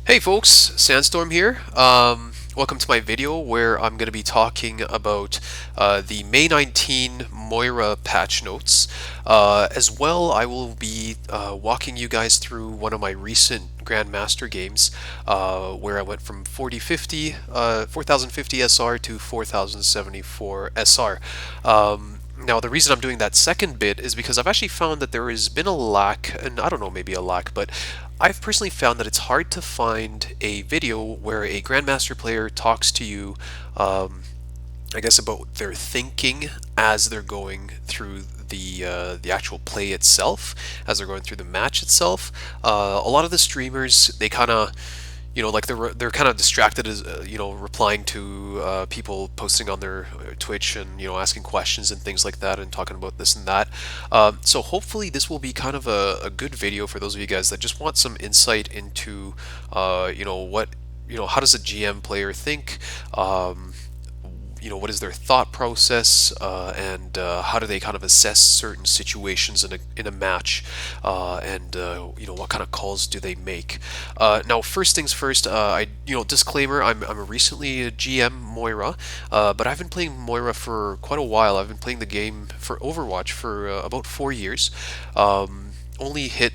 Hey folks, Sandstorm here. Welcome to my video where I'm going to be talking about the May 19 Moira patch notes. As well, I will be walking you guys through one of my recent Grandmaster games where I went from 4050 SR to 4074 SR. Now, the reason I'm doing that second bit is because I've actually found that there has been a lack, and I don't know, maybe a lack, but I've personally found that it's hard to find a video where a Grandmaster player talks to you, I guess, about their thinking as they're going through the actual play itself, as they're going through the match itself. A lot of the streamers, they kind of, like they're kind of distracted as replying to people posting on their Twitch and asking questions and things like that and talking about this and that. So hopefully this will be kind of a good video for those of you guys that just want some insight into what how does a GM player think. What is their thought process, and how do they kind of assess certain situations in a match, and what kind of calls do they make. Now, first things first, disclaimer, I'm recently a GM Moira, but I've been playing Moira for quite a while. I've been playing the game for Overwatch for about 4 years. Only hit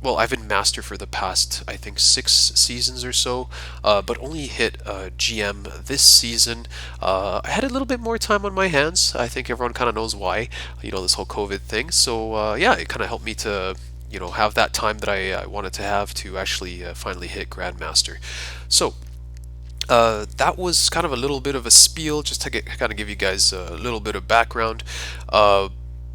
well, I've been master for the past, I think, 6 seasons or so, but only hit GM this season. I had a little bit more time on my hands. I think everyone kind of knows why, this whole COVID thing. So, yeah, it kind of helped me to, have that time that I wanted to have to actually finally hit Grandmaster. So, that was kind of a little bit of a spiel, just to kind of give you guys a little bit of background.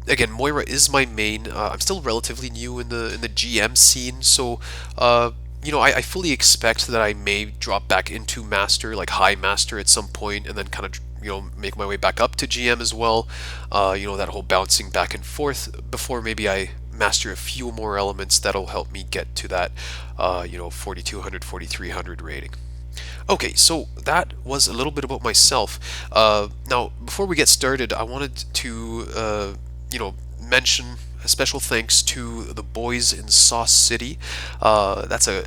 Again, Moira is my main. I'm still relatively new in the GM scene, so I fully expect that I may drop back into Master, like High Master, at some point, and then kind of make my way back up to GM as well. That whole bouncing back and forth before maybe I master a few more elements that'll help me get to that 4200, 4300 rating. Okay, so that was a little bit about myself. Now, before we get started, I wanted to, mention a special thanks to the boys in Sauce City. That's a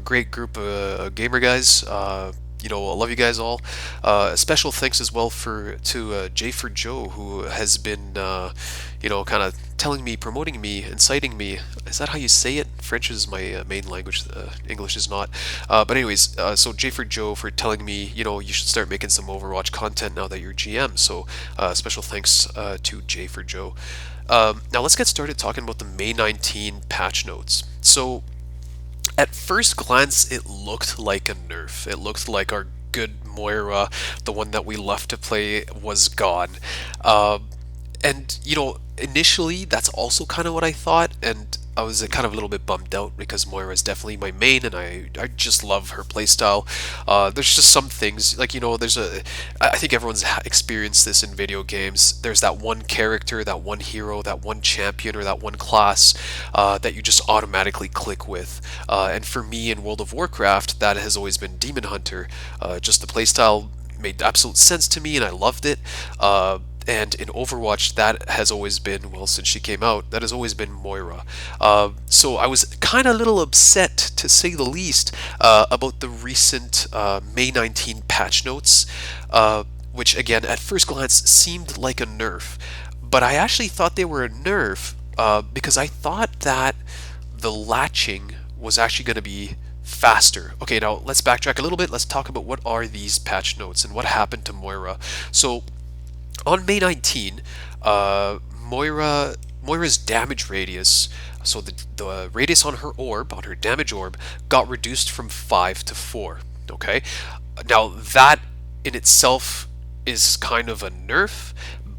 great group of gamer guys. I love you guys all. A special thanks as well to J for Joe, who has been, kind of telling me, promoting me, inciting me. Is that how you say it? French is my main language. English is not. But anyways, so J for Joe for telling me, you should start making some Overwatch content now that you're GM. So special thanks to J for Joe. Now let's get started talking about the May 19 patch notes. So at first glance, it looked like a nerf. It looked like our good Moira, the one that we left to play, was gone. And initially that's also kind of what I thought, and I was kind of a little bit bummed out because Moira is definitely my main, and I just love her playstyle. There's just some things like I think everyone's experienced this in video games. There's that one character, that one hero, that one champion, or that one class that you just automatically click with. And for me in World of Warcraft, that has always been Demon Hunter. Just the playstyle made absolute sense to me, and I loved it. And in Overwatch, that has always been, well, since she came out, that has always been Moira. So I was kind of a little upset, to say the least, about the recent May 19 patch notes, which, again, at first glance seemed like a nerf. But I actually thought they were a nerf because I thought that the latching was actually going to be faster. Okay, now let's backtrack a little bit. Let's talk about what are these patch notes and what happened to Moira. So on May 19, Moira's damage radius, so the radius on her orb, on her damage orb, got reduced from 5 to 4. Okay? Now, that in itself is kind of a nerf,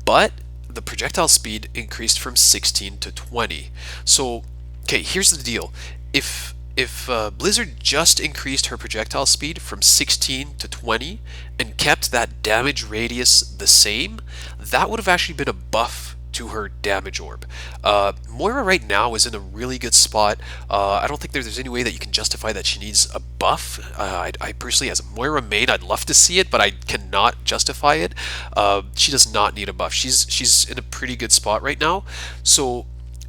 but the projectile speed increased from 16 to 20. So, okay, here's the deal. If Blizzard just increased her projectile speed from 16 to 20 and kept that damage radius the same, that would have actually been a buff to her damage orb. Moira right now is in a really good spot. I don't think there's any way that you can justify that she needs a buff. I personally, as a Moira main, I'd love to see it, but I cannot justify it. She does not need a buff. She's in a pretty good spot right now. So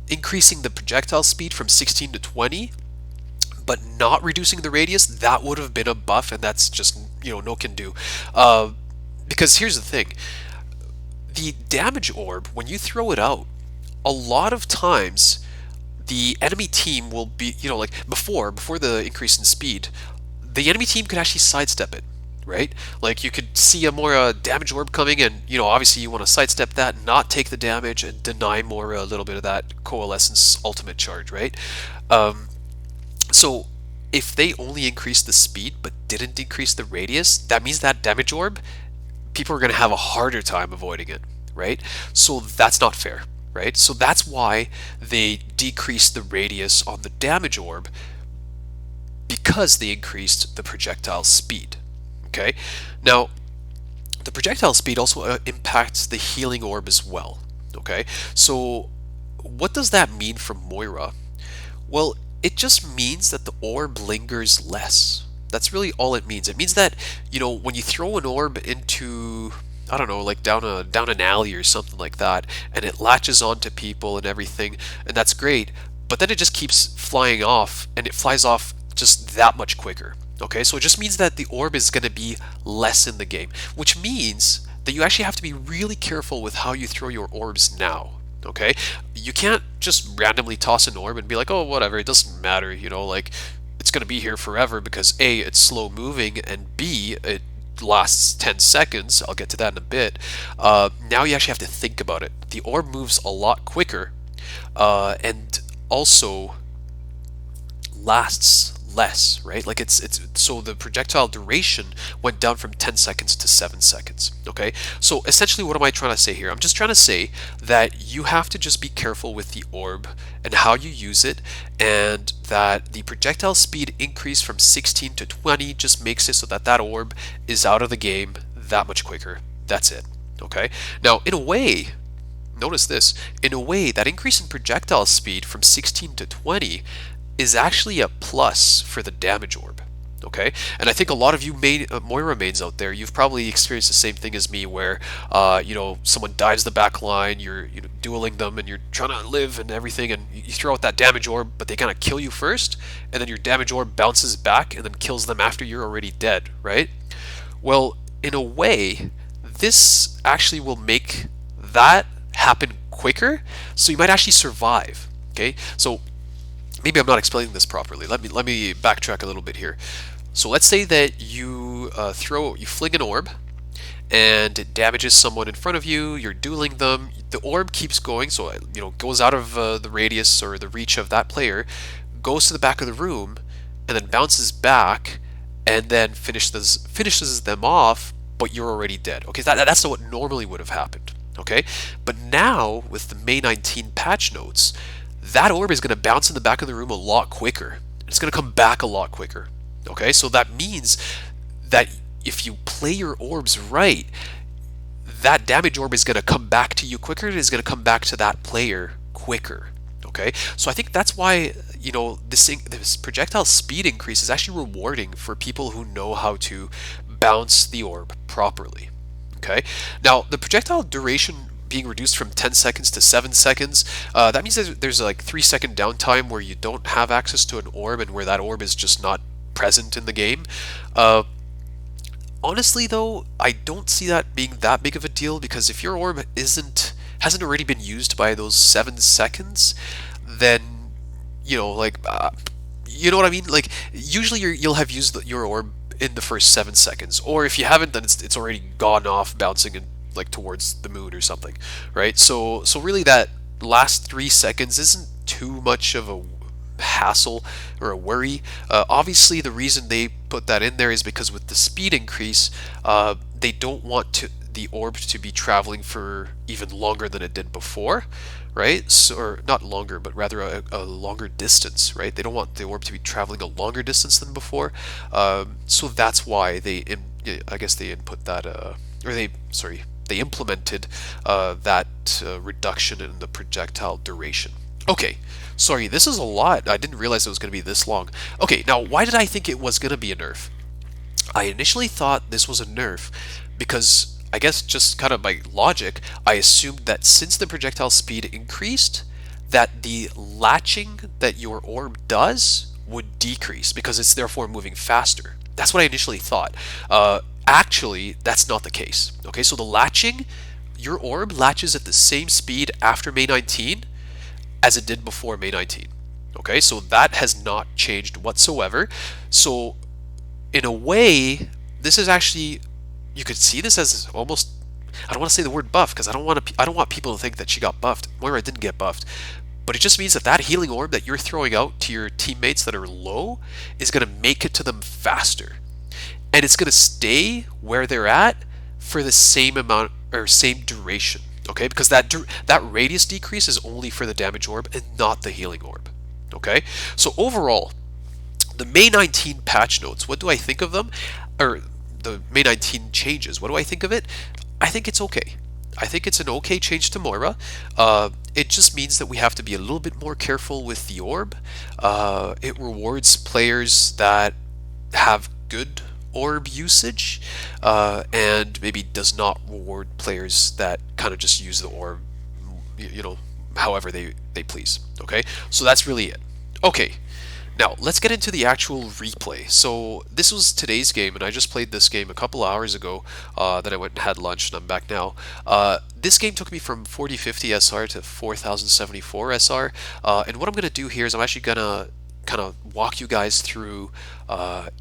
increasing the projectile speed from 16 to 20 but not reducing the radius, that would have been a buff, and that's just, no can do. Uh, because here's the thing, the damage orb, when you throw it out, a lot of times the enemy team will be, like before the increase in speed, the enemy team could actually sidestep it, right? Like you could see a Moira damage orb coming, and obviously you want to sidestep that, not take the damage, and deny Moira a little bit of that coalescence ultimate charge, right? So if they only increased the speed but didn't decrease the radius, that means that damage orb, people are going to have a harder time avoiding it, right? So that's not fair, right? So that's why they decreased the radius on the damage orb, because they increased the projectile speed. Okay, now the projectile speed also impacts the healing orb as well. Okay, so what does that mean for Moira? Well, it just means that the orb lingers less. That's really all it means. It means that, when you throw an orb into, I don't know, like down an alley or something like that, and it latches onto people and everything, and that's great, but then it just keeps flying off, and it flies off just that much quicker. Okay, so it just means that the orb is going to be less in the game, which means that you actually have to be really careful with how you throw your orbs now. Okay, you can't just randomly toss an orb and be like, oh, whatever, it doesn't matter, like it's going to be here forever because A, it's slow moving, and B, it lasts 10 seconds. I'll get to that in a bit. Now you actually have to think about it. The orb moves a lot quicker, and also lasts less, right? Like it's so the projectile duration went down from 10 seconds to 7 seconds. Okay, so essentially what am I trying to say here? I'm just trying to say that you have to just be careful with the orb and how you use it, and that the projectile speed increase from 16 to 20 just makes it so that that orb is out of the game that much quicker. That's it. Okay, now in a way, notice this, in a way that increase in projectile speed from 16 to 20 is actually a plus for the damage orb. Okay, and I think a lot of you Moira mains out there, you've probably experienced the same thing as me, where someone dives the back line, you're dueling them, and you're trying to live and everything, and you throw out that damage orb, but they kind of kill you first, and then your damage orb bounces back and then kills them after you're already dead, right? Well, in a way, this actually will make that happen quicker, so you might actually survive. Okay, so maybe I'm not explaining this properly. Let me backtrack a little bit here. So let's say that you fling an orb, and it damages someone in front of you. You're dueling them. The orb keeps going, so goes out of the radius or the reach of that player, goes to the back of the room, and then bounces back, and then finishes them off. But you're already dead. Okay, that's what normally would have happened. Okay, but now with the May 19 patch notes, that orb is going to bounce in the back of the room a lot quicker. It's going to come back a lot quicker. Okay, so that means that if you play your orbs right, that damage orb is going to come back to you quicker, and is going to come back to that player quicker. Okay, so I think that's why this projectile speed increase is actually rewarding for people who know how to bounce the orb properly. Okay, now the projectile duration being reduced from 10 seconds to 7 seconds, that means there's like 3-second downtime where you don't have access to an orb, and where that orb is just not present in the game. Honestly though, I don't see that being that big of a deal, because if your orb hasn't already been used by those 7 seconds, then you know what I mean? Like usually you'll have used your orb in the first 7 seconds, or if you haven't, then it's already gone off bouncing and like towards the moon or something, right? So really that last 3 seconds isn't too much of a hassle or a worry. Obviously the reason they put that in there is because with the speed increase, they don't want the orb to be traveling for even longer than it did before, right? So, or not longer, but rather a longer distance, right? They don't want the orb to be traveling a longer distance than before. So that's why they input that, they implemented that reduction in the projectile duration. Okay, sorry, this is a lot. I didn't realize it was going to be this long. Okay, now why did I think it was going to be a nerf? I initially thought this was a nerf because, I guess just kind of by logic, I assumed that since the projectile speed increased, that the latching that your orb does would decrease because it's therefore moving faster. That's what I initially thought. Actually, that's not the case. Okay, so the latching, your orb latches at the same speed after May 19 as it did before May 19. Okay, so that has not changed whatsoever. So in a way, this is actually, you could see this as almost, I don't want to say the word buff because I don't want people to think that she got buffed. Moira didn't get buffed. But it just means that that healing orb that you're throwing out to your teammates that are low is going to make it to them faster. And it's going to stay where they're at for the same amount or same duration. Okay, because that radius decrease is only for the damage orb and not the healing orb. Okay, so overall, the May 19 patch notes, what do I think of them? Or the May 19 changes, what do I think of it? I think it's okay. I think it's an okay change to Moira. It just means that we have to be a little bit more careful with the orb. It rewards players that have good orb usage, and maybe does not reward players that kind of just use the orb, you know, however they please. Okay, so that's really it. Okay, now let's get into the actual replay. So this was today's game, and I just played this game a couple hours ago. Then I went and had lunch, and I'm back now. This game took me from 4050 SR to 4074 SR, and what I'm going to do here is I'm actually going to kind of walk you guys through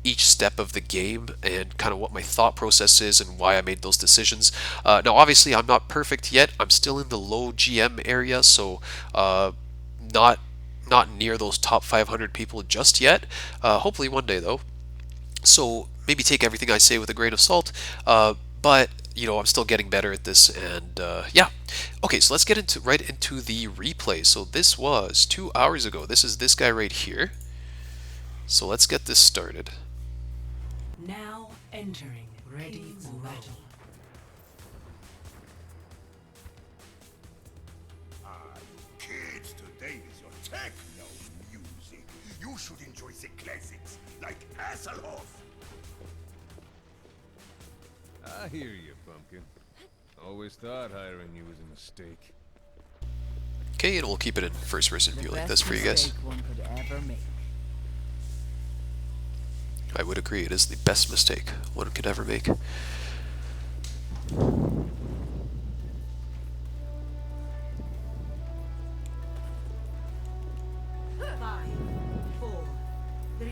each step of the game and kind of what my thought process is and why I made those decisions. Now obviously I'm not perfect yet. I'm still in the low GM area, so not near those top 500 people just yet. Hopefully one day though. So maybe take everything I say with a grain of salt, but you know, I'm still getting better at this, and yeah. Okay, so let's get right into the replay. So this was 2 hours ago. This is this guy right here. So let's get this started. Now entering ready for battle. Kids, today is your techno music. You should enjoy the classics like Hasselhoff. I hear you, Pumpkin. Always thought hiring you was a mistake. Okay, and we'll keep it in first person view like this for you guys. One could ever make. I would agree, it is the best mistake one could ever make. 5, 4, 3,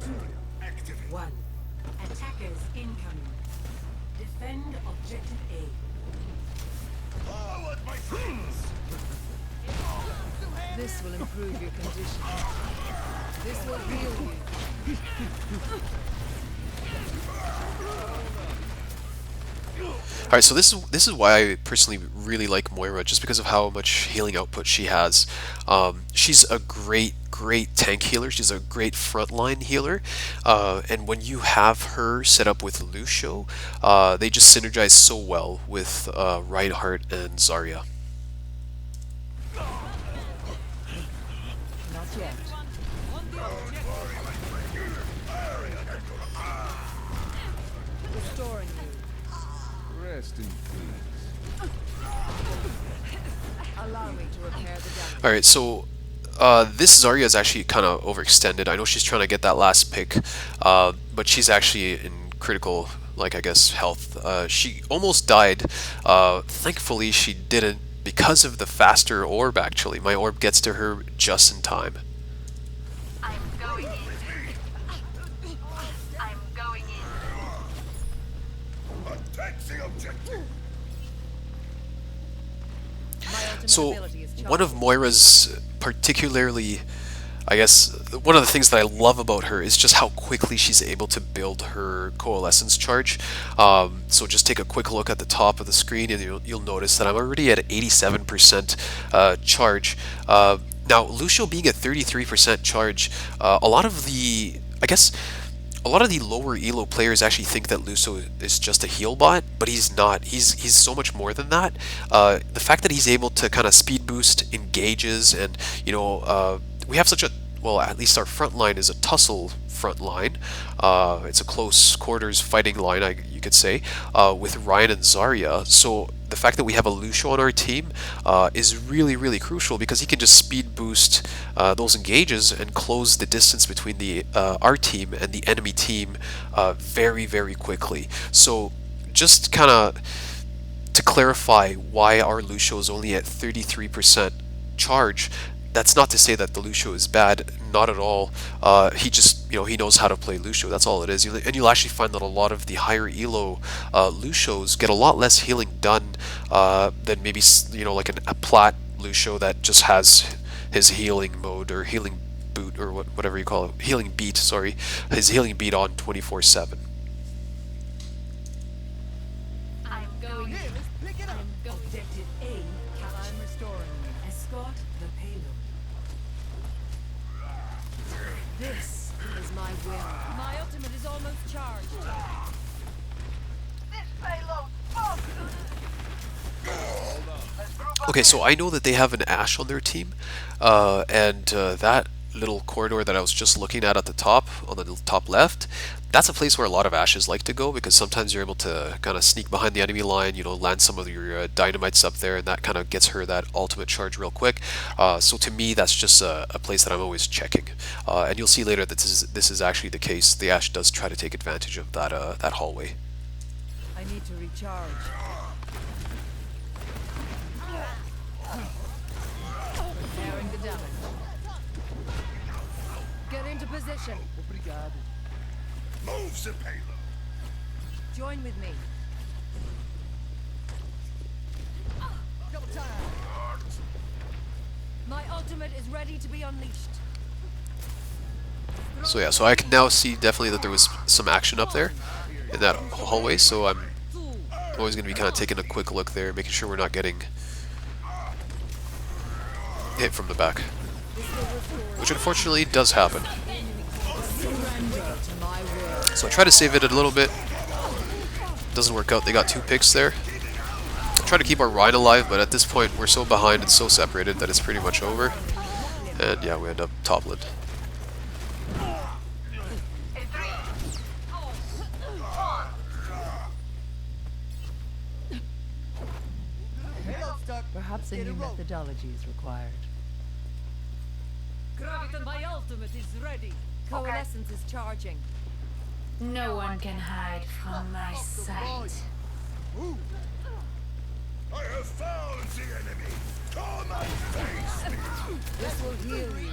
2, 1. Attackers incoming. Defend objective A. Forward, my friends! This will improve your condition. This will heal you. Alright, so this is why I personally really like Moira, just because of how much healing output she has. She's a great tank healer. She's a great frontline healer, and when you have her set up with Lucio, they just synergize so well with Reinhardt and Zarya. Not yet. Restoring you. Rest in peace. Allow me to repair the damage. Alright, so this Zarya is actually kind of overextended. I know she's trying to get that last pick, but she's actually in critical, like, I guess, health. She almost died. Thankfully, she didn't because of the faster orb, actually. My orb gets to her just in time. I'm going in. I'm going in. Attack the objective! My ultimate So, ability is one of Moira's particularly, I guess, one of the things that I love about her is just how quickly she's able to build her coalescence charge. So just take a quick look at the top of the screen and you'll notice that I'm already at 87% charge. Now, Lucio being at 33% charge, a lot of the lower elo players actually think that Lucio is just a heal bot, but he's not. He's so much more than that. The fact that he's able to kind of speed boost engages, and you know, we have such a well, at least our front line is a tussle front line. It's a close quarters fighting line, you could say, with Ryan and Zarya. So the fact that we have a Lucio on our team is really, really crucial because he can just speed boost those engages and close the distance between the our team and the enemy team very, very quickly. So just kind of to clarify why our Lucio is only at 33% charge, that's not to say that the Lucio is bad, not at all. He just, he knows how to play Lucio, that's all it is. And you'll actually find that a lot of the higher elo Lucios get a lot less healing done than maybe, like a plat Lucio that just has his healing mode or healing boot or whatever you call it, healing beat, sorry, his healing beat on 24/7. I'm going in. Objective A captured. I'm restoring you. Escort the payload. This is my will. My ultimate is almost charged. This payload. Fuck. Okay, so I know that they have an Ashe on their team, and that little corridor that I was just looking at the top, on the top left, that's a place where a lot of Ashes like to go because sometimes you're able to kind of sneak behind the enemy line, land some of your dynamites up there, and that kind of gets her that ultimate charge real quick. So to me, that's just a place that I'm always checking. And you'll see later that this is actually the case. The Ashe does try to take advantage of that hallway. I need to recharge. Repairing the damage. Get into position. Move the payload. Join with me. My ultimate is ready to be unleashed. So yeah, so I can now see definitely that there was some action up there in that hallway, so I'm always going to be kind of taking a quick look there, making sure we're not getting hit from the back. Which unfortunately does happen. So I try to save it a little bit. Doesn't work out, they got 2 picks there. I try to keep our Rhine alive, but at this point we're so behind and so separated that it's pretty much over. And yeah, we end up toppling. In 3, 2, 1. Perhaps a new methodology is required. My ultimate is ready. Coalescence is charging. No one can hide from my sight. I have found the enemy. Come and face me. This will heal you.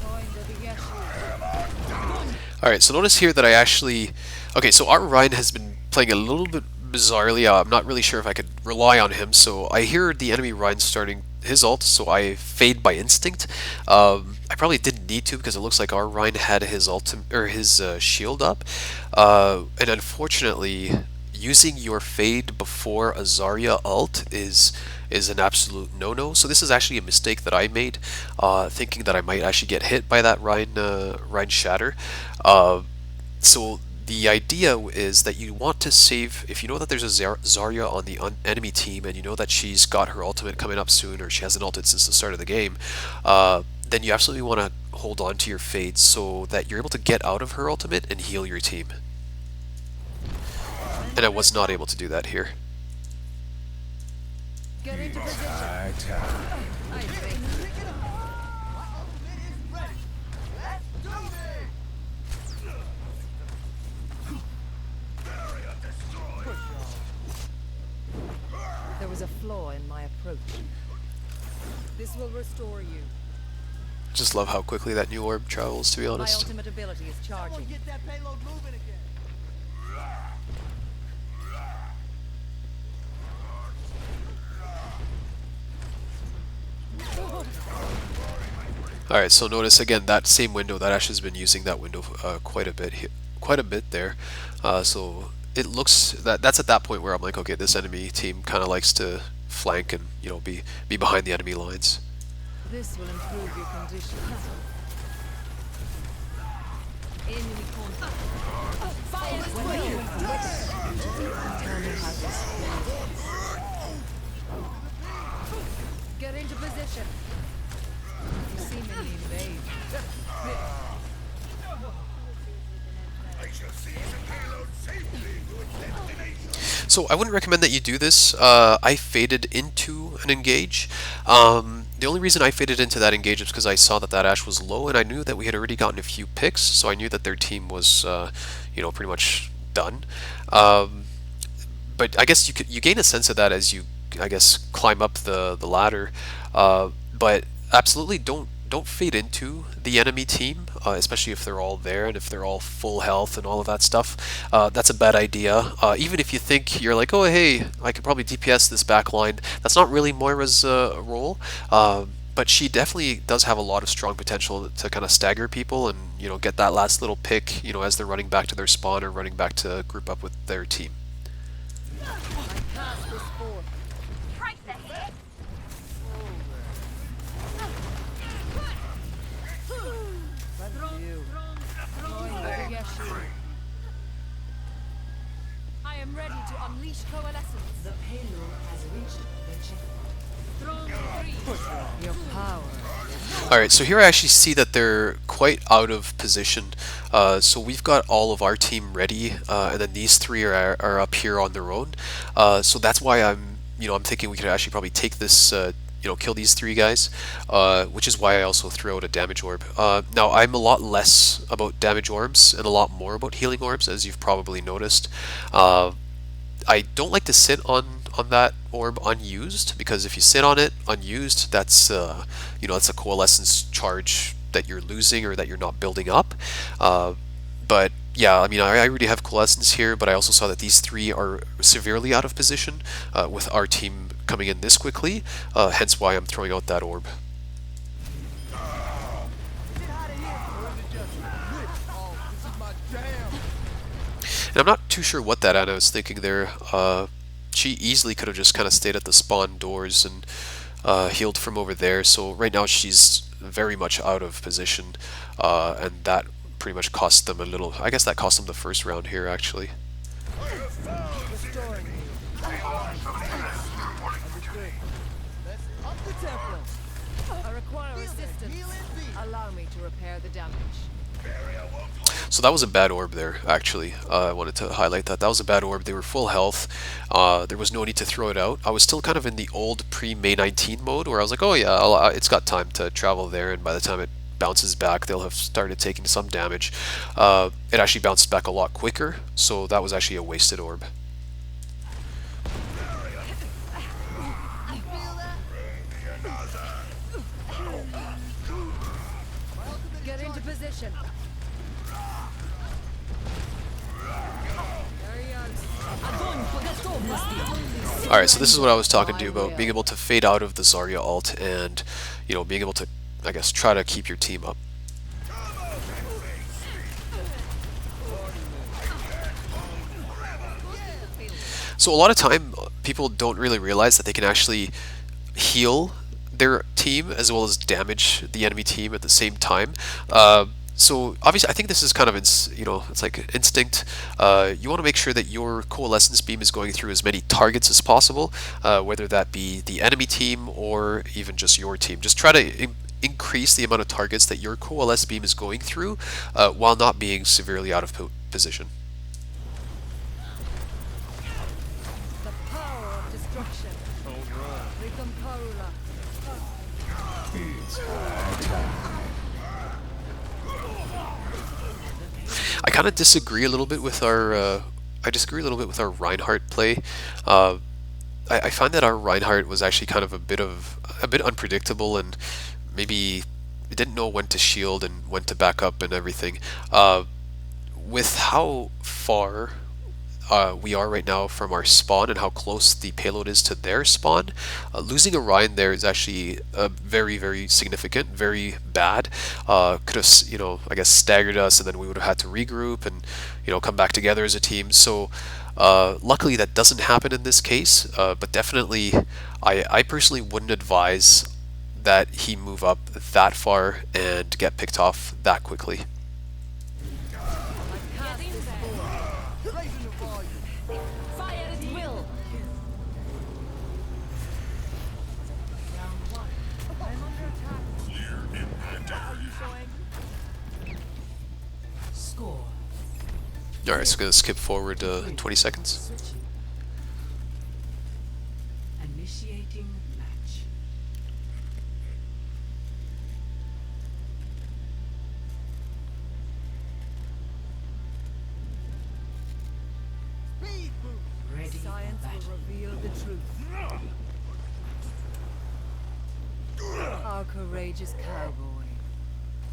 Join the Yeshu. Alright, so notice here that I actually... Okay, so our Ryan has been playing a little bit bizarrely. I'm not really sure if I could rely on him, so I hear the enemy Ryan starting his ult, so I fade by instinct. I probably didn't need to because it looks like our Ryan had his his shield up, and unfortunately, using your fade before a Zarya ult is an absolute no-no. So this is actually a mistake that I made, thinking that I might actually get hit by that Ryan shatter. So the idea is that you want to save, if you know that there's a Zarya on the enemy team and you know that she's got her ultimate coming up soon, or she hasn't ulted since the start of the game, then you absolutely want to hold on to your fade so that you're able to get out of her ultimate and heal your team. And I was not able to do that here. Get into position. I think. There was a flaw in my approach. This will restore you. Just love how quickly that new orb travels, to be My honest. ultimate ability is charging. Get that payload moving again. Alright, so notice again that same window, that Ashe has been using that window quite a bit there. So it looks that's at that point where I'm like, okay, this enemy team kind of likes to flank and be behind the enemy lines. This will improve your condition. Enemy contact. Tell me how this feels. Get into position. You seemingly evade. I shall see the payload safely to its destination. So I wouldn't recommend that you do this. I faded into an engage. The only reason I faded into that engage is because I saw that that Ashe was low, and I knew that we had already gotten a few picks, so I knew that their team was, pretty much done. But I guess you gain a sense of that as you, I guess, climb up the ladder. But absolutely don't fade into the enemy team, especially if they're all there and if they're all full health and all of that stuff. That's a bad idea. Even if you think you're like, oh hey, I could probably DPS this back line. That's not really Moira's role. But she definitely does have a lot of strong potential to kind of stagger people and get that last little pick as they're running back to their spawn or running back to group up with their team. Trace the hit. I am ready to unleash coalescence. The payload has reached the checkpoint. Your power. Alright, so here I actually see that they're quite out of position. So we've got all of our team ready, and then these three are up here on their own. So that's why I'm thinking we could actually probably take this, kill these three guys, which is why I also threw out a damage orb. Now I'm a lot less about damage orbs and a lot more about healing orbs, as you've probably noticed. I don't like to sit on that orb unused, because if you sit on it unused, that's that's a coalescence charge that you're losing or that you're not building up. But yeah, I mean, I already have coalescence here, but I also saw that these three are severely out of position with our team coming in this quickly, hence why I'm throwing out that orb. And I'm not too sure what that Anna was thinking there. She easily could have just kind of stayed at the spawn doors and healed from over there. So right now she's very much out of position, and that pretty much cost them a little. I guess that cost them the first round here, actually. I require assistance. Allow me to repair the damage. So that was a bad orb there, actually. I wanted to highlight that. That was a bad orb. They were full health. There was no need to throw it out. I was still kind of in the old pre-May 19 mode, where I was like, oh yeah, it's got time to travel there, and by the time it bounces back, they'll have started taking some damage. It actually bounced back a lot quicker, so that was actually a wasted orb. Get into position. Alright, so this is what I was talking to you about, being able to fade out of the Zarya ult and, being able to, I guess, try to keep your team up. So a lot of time, people don't really realize that they can actually heal their team as well as damage the enemy team at the same time. So obviously, I think this is kind of it's like instinct. You want to make sure that your coalescence beam is going through as many targets as possible, whether that be the enemy team or even just your team. Just try to increase the amount of targets that your coalesce beam is going through, while not being severely out of position. The power of destruction. Recompola. I kind of disagree a little bit with our. I disagree a little bit with our Reinhardt play. I find that our Reinhardt was actually kind of a bit unpredictable, and maybe didn't know when to shield and when to back up and everything. With how far we are right now from our spawn and how close the payload is to their spawn, losing a Ryan there is actually very, very significant, very bad. Could have, I guess, staggered us, and then we would have had to regroup and, come back together as a team. So luckily that doesn't happen in this case, but definitely I personally wouldn't advise that he move up that far and get picked off that quickly. Alright, so gonna skip forward 20 seconds. Switching. Initiating match. Ready for Science battle. will reveal the truth. Our courageous cowboy.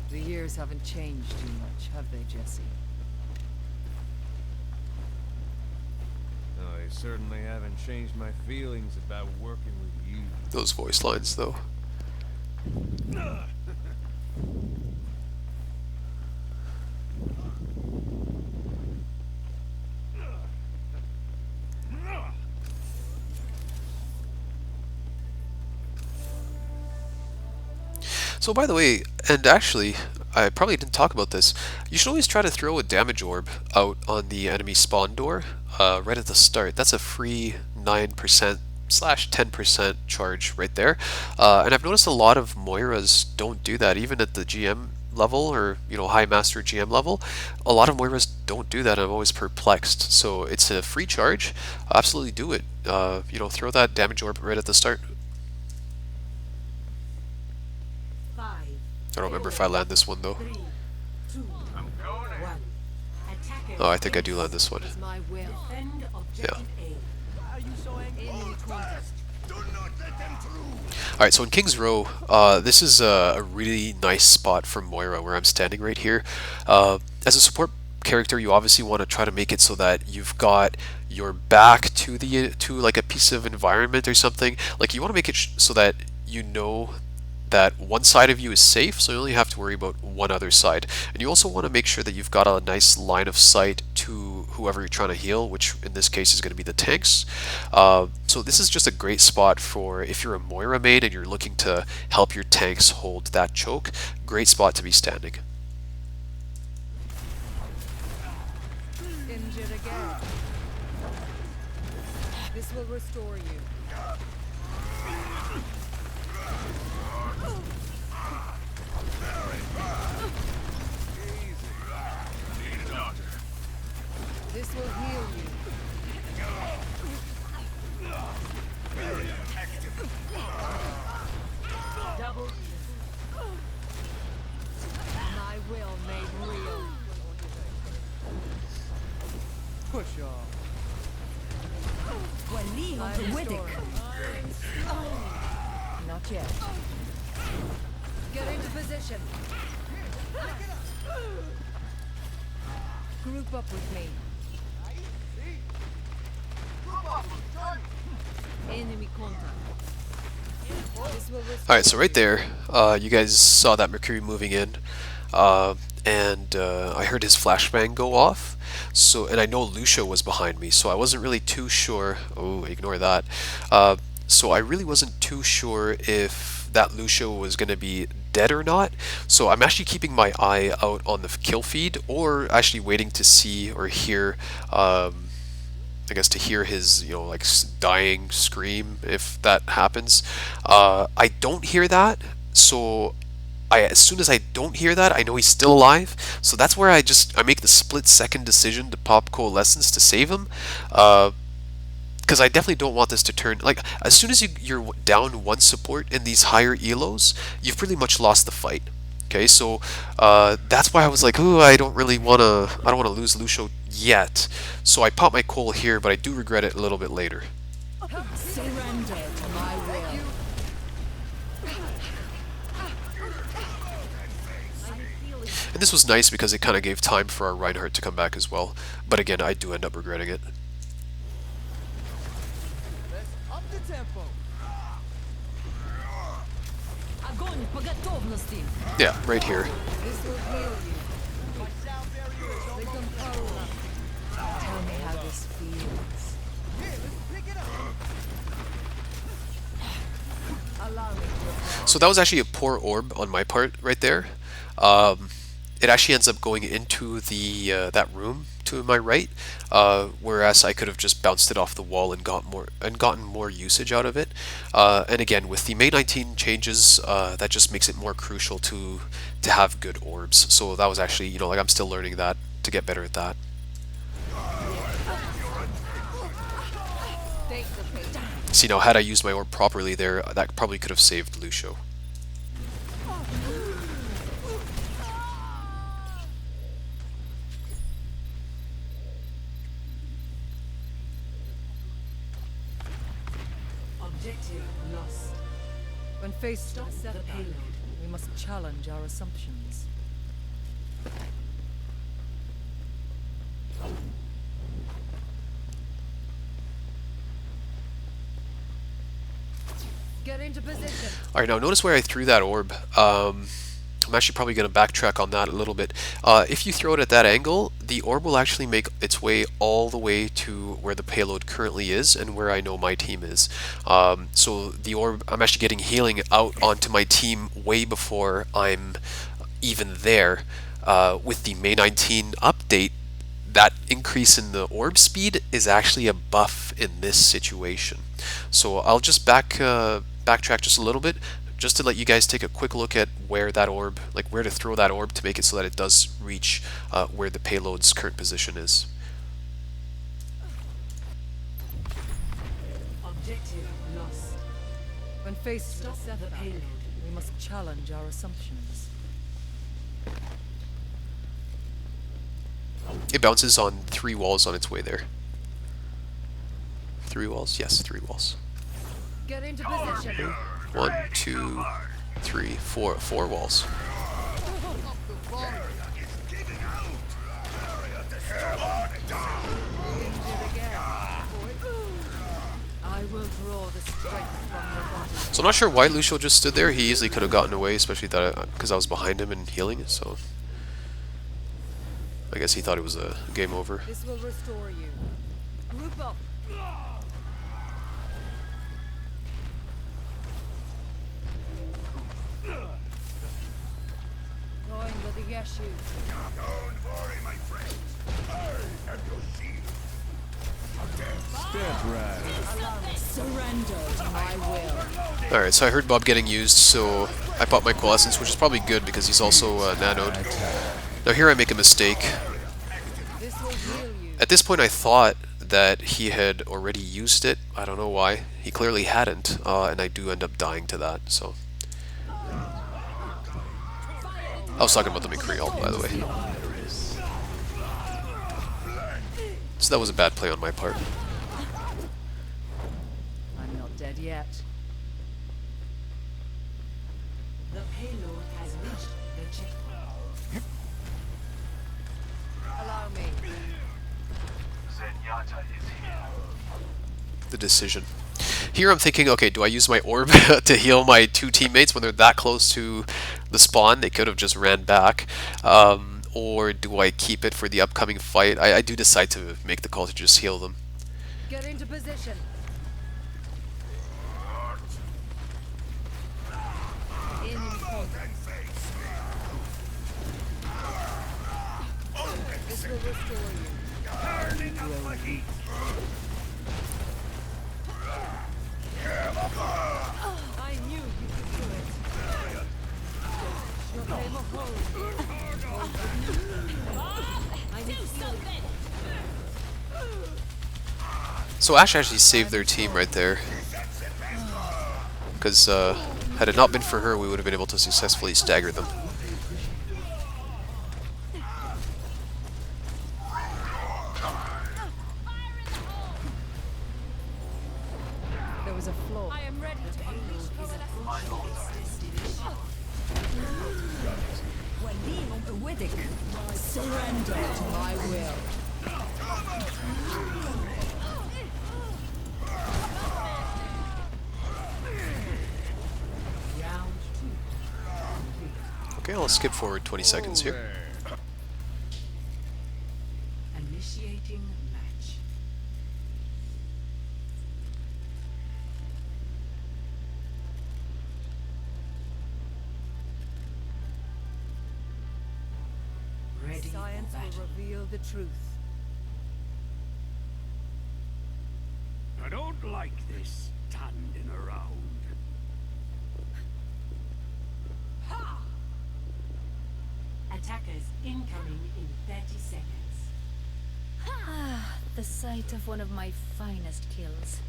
The years haven't changed too much, have they, Jesse? No, they certainly haven't changed my feelings about working with you. Those voice lines, though. So by the way, and actually, I probably didn't talk about this, you should always try to throw a damage orb out on the enemy spawn door right at the start. That's a free 9% slash 10% charge right there. And I've noticed a lot of Moiras don't do that, even at the GM level or, you know, high master GM level. A lot of Moiras don't do that. I'm always perplexed. So it's a free charge. Absolutely do it. You know, throw that damage orb right at the start. 5, I don't remember if I land this one though. 3, 2, 1. Attackers. Oh, I think I do land this one. It's my will. Defend objective A. Enemy contact. Do not let them through. Alright, so in King's Row, this is a really nice spot for Moira where I'm standing right here. As a support character, you obviously want to try to make it so that you've got your back to like a piece of environment or something. Like you want to make it so that you know that one side of you is safe, so you only have to worry about one other side. And you also want to make sure that you've got a nice line of sight to whoever you're trying to heal, which in this case is going to be the tanks. So this is just a great spot for if you're a Moira main and you're looking to help your tanks hold that choke. Great spot to be standing. Injured again. This will restore you. This will heal you. Double kill. My will made real. Push off. I'm restoring. Not yet. Get into position. Group up with me. Enemy contact. This will restore Alright, so right there, you guys saw that Mercury moving in, and I heard his flashbang go off. So, and I know Lucio was behind me, so I wasn't really too sure. Oh, ignore that. So I really wasn't too sure if that Lucio was going to be dead or not. So I'm actually keeping my eye out on the kill feed, or actually waiting to see or hear, I guess to hear his, you know, like dying scream if that happens. I don't hear that, so as soon as I don't hear that, I know he's still alive. So that's where I make the split-second decision to pop Coalescence to save him. Because I definitely don't want this to turn, like, as soon as you're down one support in these higher elos, you've pretty much lost the fight. Okay, so that's why I was like, oh, I don't want to lose Lucio yet. So I pop my coal here, but I do regret it a little bit later. surrender to my will. And this was nice because it kind of gave time for our Reinhardt to come back as well. But again, I do end up regretting it. Up the tempo. Огонь по готовности. Yeah, right here. This will heal you. The composer. Tell me how this feels. Allow me to. So that was actually a poor orb on my part right there. It actually ends up going into the that room to my right, whereas I could have just bounced it off the wall and gotten more usage out of it. And again, with the May 19 changes, that just makes it more crucial to have good orbs. So that was actually, you know, like I'm still learning that to get better at that. See, now had I used my orb properly there, that probably could have saved Lucio. Objective lost. When faced with a The setback, payload. we must challenge our assumptions. Get into position. Alright, now notice where I threw that orb. I'm actually probably going to backtrack on that a little bit. If you throw it at that angle, the orb will actually make its way all the way to where the payload currently is and where I know my team is. So the orb, I'm actually getting healing out onto my team way before I'm even there. With the May 19 update, that increase in the orb speed is actually a buff in this situation. So I'll just backtrack just a little bit, just to let you guys take a quick look at where that orb, like where to throw that orb to make it so that it does reach where the payload's current position is. Objective lost. When faced with a Stop the setback, payload. we must challenge our assumptions. It bounces on 3 walls on its way there. 3 walls? Yes, 3 walls. Get into position. 1, 2, 3, 4. 4 walls. I will draw the strength from your body. So I'm not sure why Lucio just stood there. He easily could have gotten away, especially because I was behind him and healing. So I guess he thought it was a game over. This will restore you. Group up. Going with the Yeshu. Don't worry, my friend. I am your shield. Step right. Surrender to my will. Alright, so I heard Bob getting used, so I popped my Coalescence, which is probably good because he's also nanoed. Now here I make a mistake. This will heal you. At this point I thought that he had already used it. I don't know why. He clearly hadn't, and I do end up dying to that, so... I was talking about the McCree ult, by the way. So that was a bad play on my part. I'm not dead yet. The payload has reached the checkpoint. Allow me. The decision. Here I'm thinking, okay, do I use my orb to heal my 2 teammates when they're that close to the spawn? They could have just ran back. Or do I keep it for the upcoming fight? I do decide to make the call to just heal them. Get into position. In This will restore you. I knew you could do it. Your flame of hope. I need healing. So Ash actually saved their team right there. Because had it not been for her, we would have been able to successfully stagger them. There was a flaw. I am ready to unleash Surrender to my will. Round 2. Okay, I'll skip forward 20 seconds here. Initiating match. Ready Science for battle. will reveal the truth. I don't like this standing around. Attackers incoming in 30 seconds. The sight of one of my finest kills.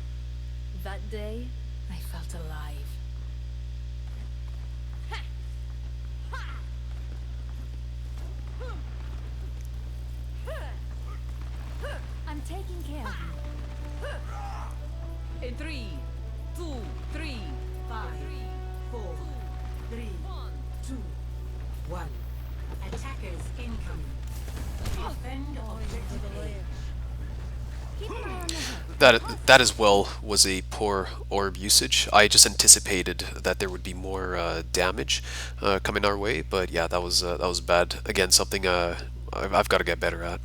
That day, I felt alive. I'm taking care of you. In 3, 2, 3, 5, 4, 3, 2, 1. Attackers incoming. Defend objective A. Keep an eye on the head. That as well was a poor orb usage. I just anticipated that there would be more damage coming our way, but yeah, that was bad. Again, something I've got to get better at.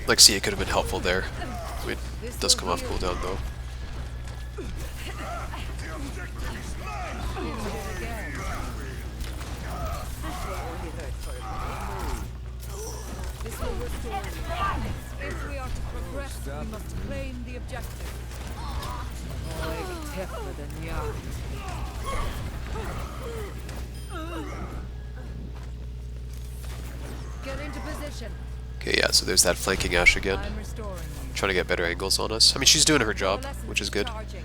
Like, see, it could have been helpful there. I mean, it does come off cooldown though. This will restore you. If we are to progress, we must claim the objective. Tougher than young. Get into position. Okay, yeah, so there's that flanking Ash again. I'm restoring you. Trying to get better angles on us. I mean, she's doing her job, which is good. Charging.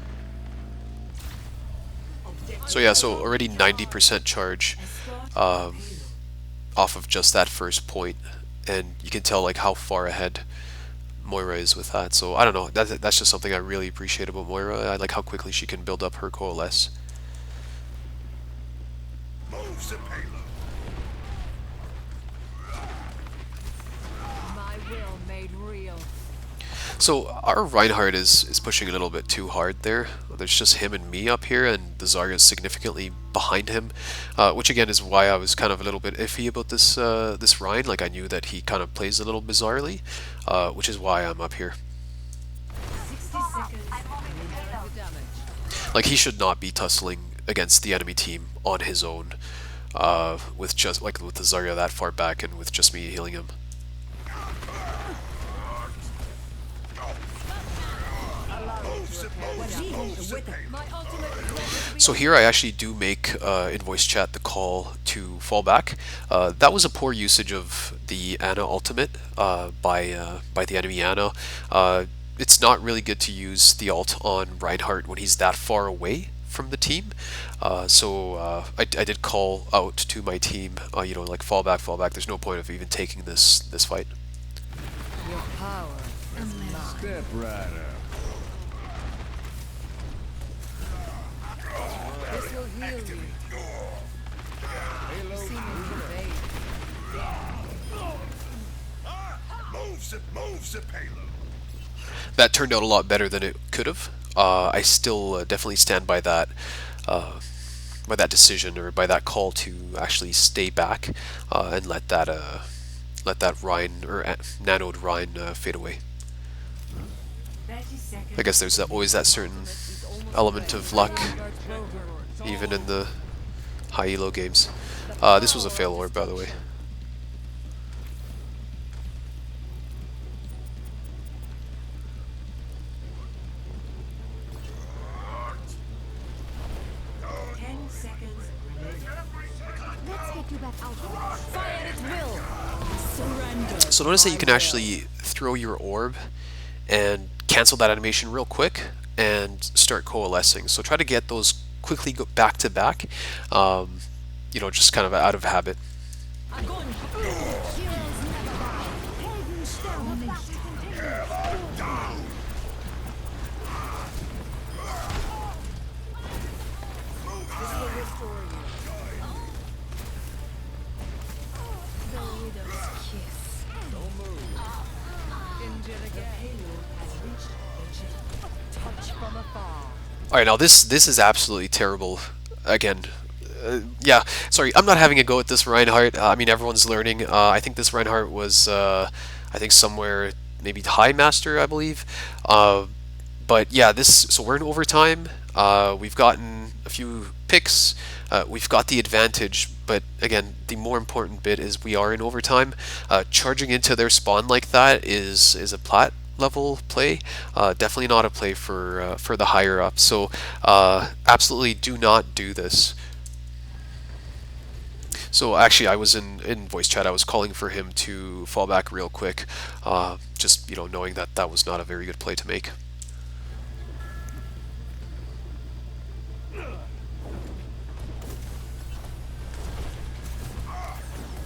So yeah, so already 90% charge off of just that first point, and you can tell like how far ahead Moira is with that. So I don't know, that's just something I really appreciate about Moira. I like how quickly she can build up her coalesce. Move the payload. My will made real. So our Reinhardt is pushing a little bit too hard there. There's just him and me up here, and the Zarya is significantly behind him, which again is why I was kind of a little bit iffy about this Rein. Like, I knew that he kind of plays a little bizarrely, which is why I'm up here. 60 seconds. The damage. Like, he should not be tussling against the enemy team on his own, with just like with the Zarya that far back and with just me healing him. My ultimate is ready to be So here I actually do make in voice chat the call to fall back. That was a poor usage of the Ana ultimate by the enemy Ana. It's not really good to use the ult on Reinhardt when he's that far away from the team. So I did call out to my team, you know, like fall back. There's no point of even taking this fight. your power is mine. Step right up. This will heal you. See me invade. Move the payload. That turned out a lot better than it could have. I still definitely stand by that decision, or by that call to actually stay back and let that Rein or nanoed Rein fade away. 30 seconds. I guess there's always that certain element of luck, even in the high elo games. This was a fail orb, by the way. So notice that you can actually throw your orb and cancel that animation real quick and start coalescing. So try to get those quickly go back to back, you know, just kind of out of habit. Alright, now this is absolutely terrible. Again, yeah, sorry, I'm not having a go at this Reinhardt. I mean, everyone's learning. I think this Reinhardt was, I think somewhere, maybe High Master, I believe. But yeah, so we're in overtime. We've gotten a few picks. We've got the advantage, but again, the more important bit is we are in overtime. Charging into their spawn like that is a plat level play, definitely not a play for the higher up. So absolutely do not do this. So actually, I was in voice chat. I was calling for him to fall back real quick, just knowing that that was not a very good play to make.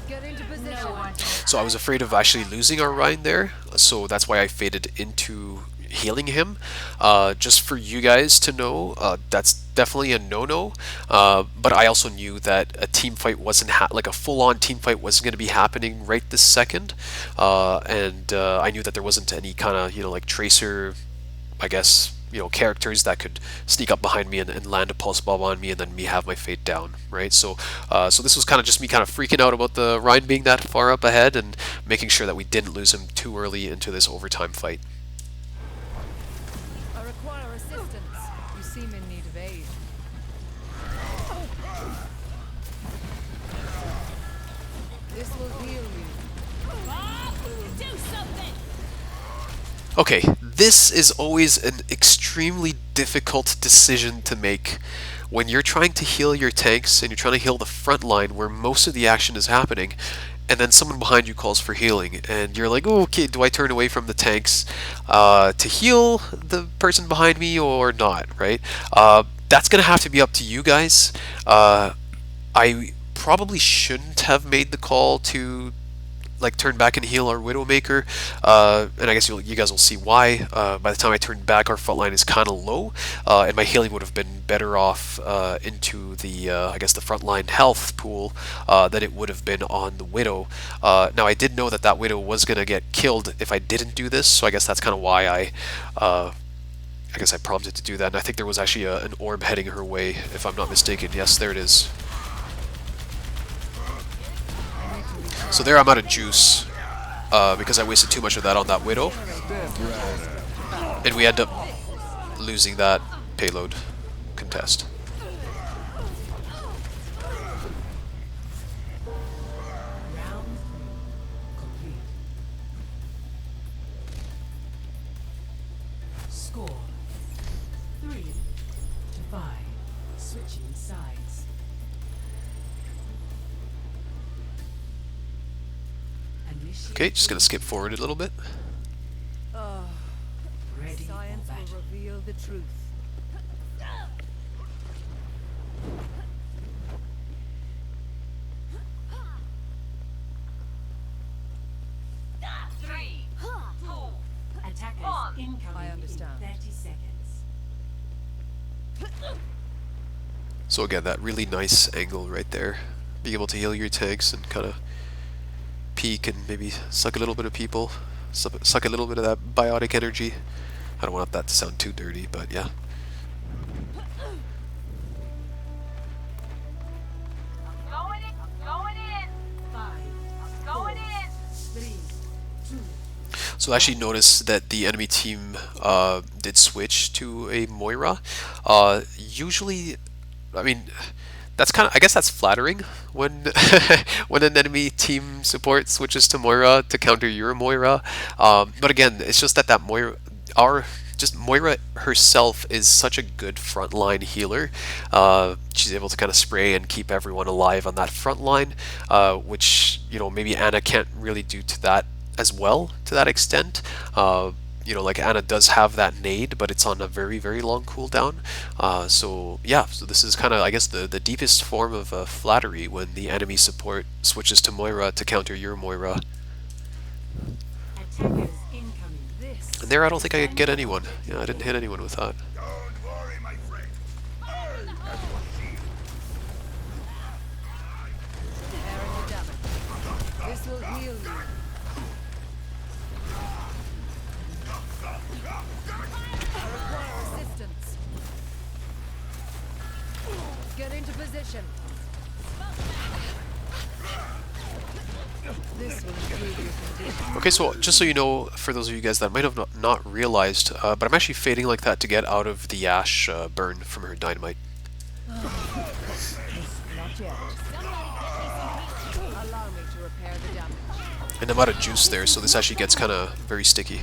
Get into position. No one can So I was afraid of actually losing our Rhine there, so that's why I faded into healing him. Just for you guys to know, that's definitely a no-no. But I also knew that a team fight wasn't like a full-on team fight wasn't going to be happening right this second, and I knew that there wasn't any kind of like tracer, I guess, characters that could sneak up behind me and land a pulse bomb on me and then me have my fate down, right? So so this was kind of just me kind of freaking out about the Rhine being that far up ahead and making sure that we didn't lose him too early into this overtime fight. I require assistance. You seem in need of aid. This will heal you. Do something! Okay, this is always an extremely difficult decision to make when you're trying to heal your tanks and you're trying to heal the front line where most of the action is happening, and then someone behind you calls for healing, and you're like, oh, okay, do I turn away from the tanks to heal the person behind me or not, right? That's going to have to be up to you guys. I probably shouldn't have made the call to turn back and heal our Widowmaker, and I guess you guys will see why. By the time I turned back, our front line is kind of low, and my healing would have been better off into the I guess the frontline health pool than it would have been on the Widow. Now I did know that that Widow was gonna get killed if I didn't do this, so I guess that's kind of why I guess I prompted to do that. And I think there was actually an orb heading her way, if I'm not mistaken. Yes, there it is. So there I'm out of juice, because I wasted too much of that on that Widow, and we end up losing that payload contest. Round 3 complete. Score 3-5. Switching sides. Okay, just gonna skip forward a little bit. Ready Science for battle. will reveal the truth. Attackers incoming I understand. in 30 seconds. So again, that really nice angle right there. Being able to heal your tanks and kind of peek and maybe suck a little bit of people, suck a little bit of that biotic energy. I don't want that to sound too dirty, but yeah. Going in! 5, Going in! 3, 2. So I actually noticed that the enemy team did switch to a Moira. Usually, I mean, that's kind of, I guess that's flattering when when an enemy team support switches to Moira to counter your Moira. But again, it's just that Moira, Moira herself is such a good frontline healer. She's able to kind of spray and keep everyone alive on that front line, which maybe Anna can't really do to that as well to that extent. Like Anna does have that nade, but it's on a very, very long cooldown. So yeah, so this is kind of, I guess, the deepest form of flattery when the enemy support switches to Moira to counter your Moira. Attackers incoming. This. And there I don't think I could get anyone. Yeah, I didn't hit anyone with that. Don't worry, my friend. I have your shield. Repairing the damage. This will heal you. I require assistance. Get into position. This will improve your condition. Okay, so just so you know, for those of you guys that might have not realized, but I'm actually fading like that to get out of the Ash burn from her dynamite. Not yet. Allow me to repair the damage. And I'm out of juice there, so this actually gets kind of very sticky.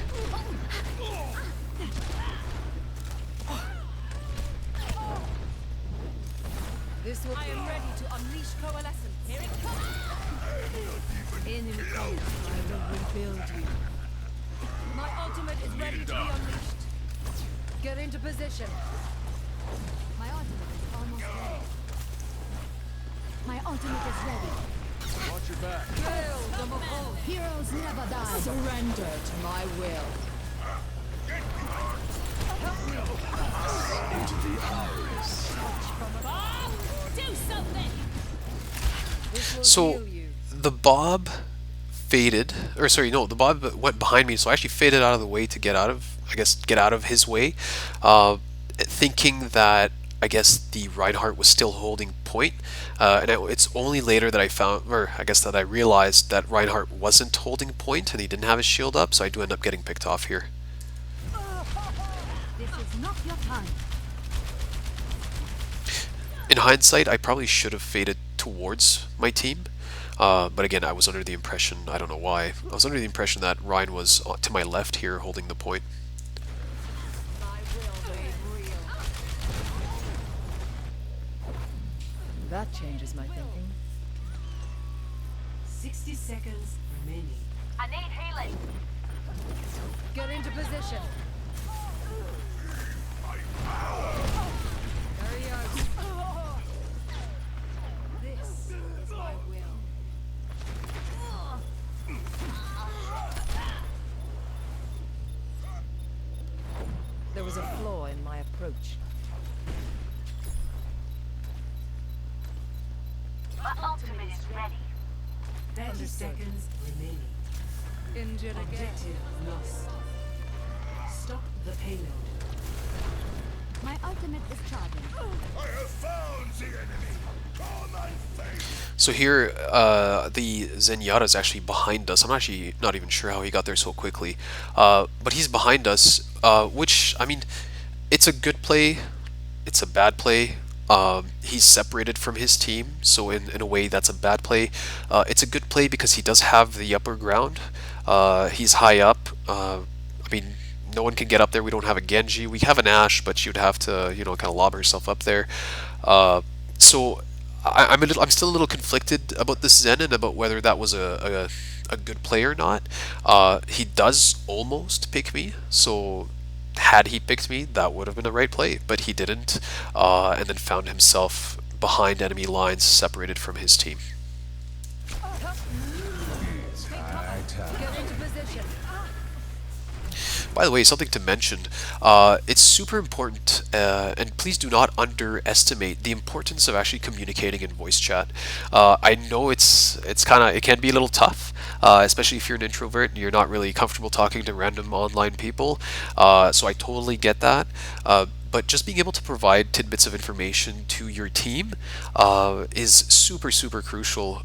This will. I am ready to unleash coalescence. Enemy coming. I will rebuild you. My ultimate is ready to be unleashed. Get into position. My ultimate is almost ready. My ultimate is ready. Watch your back. Kill the Mahal. Heroes never die. Surrender to my will. Do something. This will So heal you. the Bob faded, or sorry, no, the Bob went behind me, so I actually faded out of the way to get out of, I guess, get out of his way, thinking that I guess the Reinhardt was still holding point, it's only later that I found, or I guess that I realized that Reinhardt wasn't holding point and he didn't have his shield up, so I do end up getting picked off here. This is not your time. In hindsight, I probably should have faded towards my team, but again, I was under the impression, I don't know why, I was under the impression that Ryan was to my left here holding the point. My will made real. That changes my thinking. 60 seconds remaining. I need healing. Get into position. Carry out. This is my will. There was a flaw in my approach. My ultimate is ready. 30 Understood. seconds remaining. Injured again. Objective lost. Stop the payload. My ultimate is charging. I have found the enemy. Come and face. So here, the Zenyatta is actually behind us. I'm actually not even sure how he got there so quickly, but he's behind us, which, I mean, it's a good play, it's a bad play. He's separated from his team, so in a way that's a bad play. It's a good play because he does have the upper ground. He's high up. I mean, no one can get up there. We don't have a Genji. We have an Ashe, but she would have to, you know, kind of lob herself up there. So I'm still a little conflicted about this Zen and about whether that was a good play or not. He does almost pick me, so had he picked me, that would have been the right play, but he didn't, and then found himself behind enemy lines, separated from his team. Get into position. By the way, something to mention, it's super important, and please do not underestimate the importance of actually communicating in voice chat. I know it can be a little tough, especially if you're an introvert and you're not really comfortable talking to random online people, so I totally get that. But just being able to provide tidbits of information to your team is super, super crucial,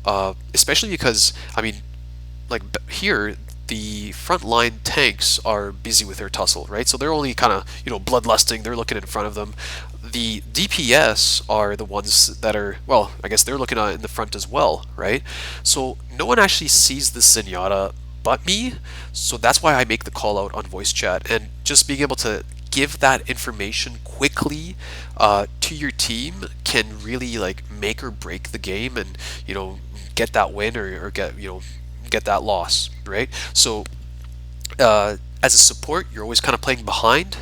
especially because, I mean, like here, the frontline tanks are busy with their tussle, right? So they're only kind of, you know, bloodlusting, they're looking in front of them. The DPS are the ones that are, well, I guess they're looking in the front as well, right? So no one actually sees this Zenyatta but me, so that's why I make the call out on voice chat, and just being able to give that information quickly to your team can really like make or break the game, and, you know, get that win or get, you know, get that loss, right? So as a support, you're always kind of playing behind.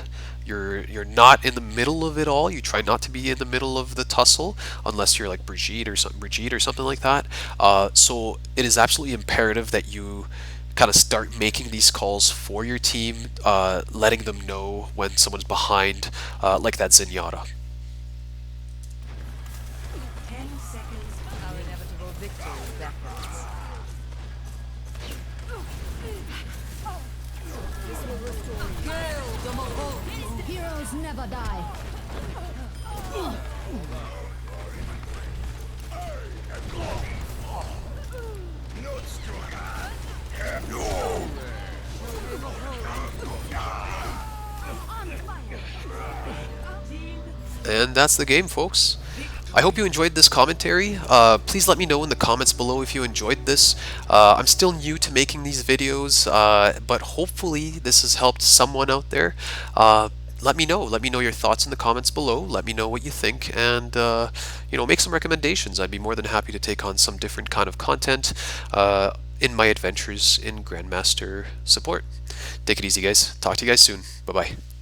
You're not in the middle of it all. You try not to be in the middle of the tussle unless you're like Brigitte or something like that. So it is absolutely imperative that you kind of start making these calls for your team, letting them know when someone's behind, like that Zenyatta. 10 seconds. Our inevitable victory backwards. This will restore you. Kill the Mahal. Heroes never die. Not stronger. No. And that's the game, folks. I hope you enjoyed this commentary. Please let me know in the comments below if you enjoyed this. I'm still new to making these videos, but hopefully this has helped someone out there. let me know. Let me know your thoughts in the comments below. Let me know what you think, and make some recommendations. I'd be more than happy to take on some different kind of content in my adventures in Grandmaster Support. Take it easy, guys. Talk to you guys soon. Bye bye.